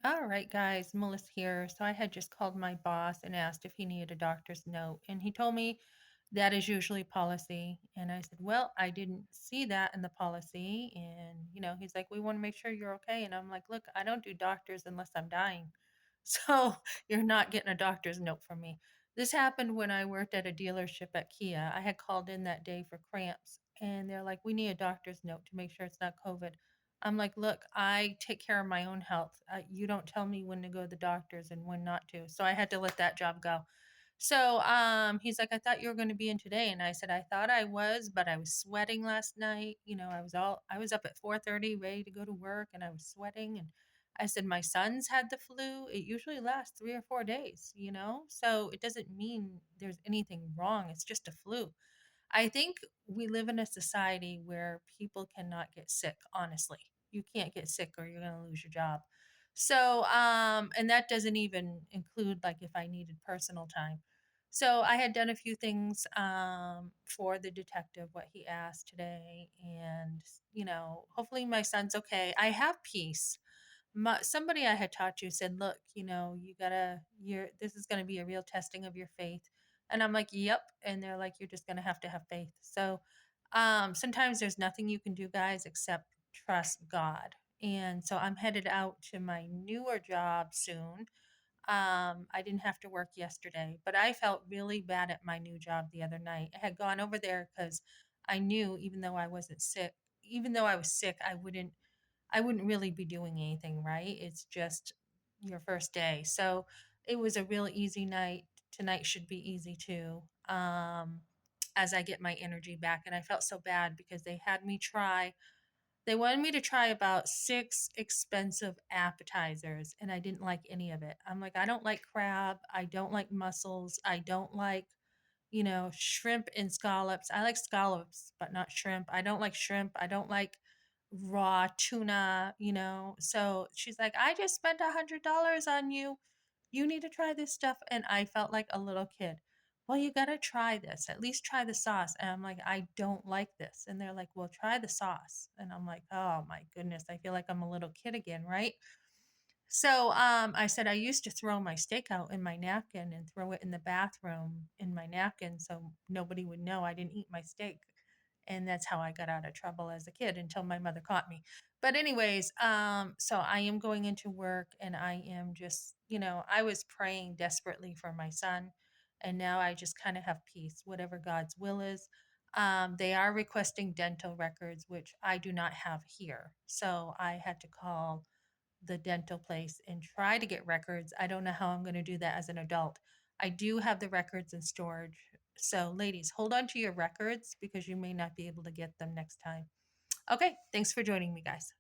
All right, guys, Melissa here. So I had just called my boss and asked if he needed a doctor's note, and he told me that is usually policy. And I said, "Well, I didn't see that in the policy." And he's like, "We want to make sure you're okay." And I'm like, "Look, I don't do doctors unless I'm dying. So you're not getting a doctor's note from me." This happened when I worked at a dealership at Kia. I had called in that day for cramps, and they're like, "We need a doctor's note to make sure it's not COVID." I'm like, "Look, I take care of my own health. You don't tell me when to go to the doctors and when not to." So I had to let that job go. So he's like, "I thought you were going to be in today," and I said, "I thought I was, but I was sweating last night. I was up at 4:30, ready to go to work, and I was sweating." And I said, "My son's had the flu. It usually lasts 3 or 4 days. So it doesn't mean there's anything wrong. It's just a flu." I think we live in a society where people cannot get sick, honestly. You can't get sick or you're going to lose your job. So, and that doesn't even include like if I needed personal time. So I had done a few things for the detective, what he asked today. And, hopefully my son's okay. I have peace. Somebody I had talked to said, "Look, this is going to be a real testing of your faith." And I'm like, "Yep." And they're like, "You're just going to have faith." So, sometimes there's nothing you can do, guys, except trust God. And so I'm headed out to my newer job soon. I didn't have to work yesterday, but I felt really bad at my new job the other night. I had gone over there because I knew even though I was sick, I wouldn't really be doing anything, right? It's just your first day. So it was a real easy night. Tonight should be easy too. As I get my energy back. And I felt so bad because they wanted me to try about six expensive appetizers, and I didn't like any of it. I'm like, I don't like crab. I don't like mussels. I don't like shrimp and scallops. I like scallops, but not shrimp. I don't like shrimp. I don't like raw tuna. So she's like, "I just spent $100 on you. You need to try this stuff." And I felt like a little kid. "Well, you got to try this. At least try the sauce." And I'm like, "I don't like this." And they're like, "Well, try the sauce." And I'm like, "Oh my goodness. I feel like I'm a little kid again, right?" So, I said I used to throw my steak out in my napkin and throw it in the bathroom in my napkin so nobody would know I didn't eat my steak. And that's how I got out of trouble as a kid until my mother caught me. But anyways, so I am going into work and I am just, I was praying desperately for my son, and now I just kind of have peace, whatever God's will is. They are requesting dental records, which I do not have here. So I had to call the dental place and try to get records. I don't know how I'm going to do that as an adult. I do have the records in storage. So, ladies, hold on to your records because you may not be able to get them next time. Okay, thanks for joining me, guys.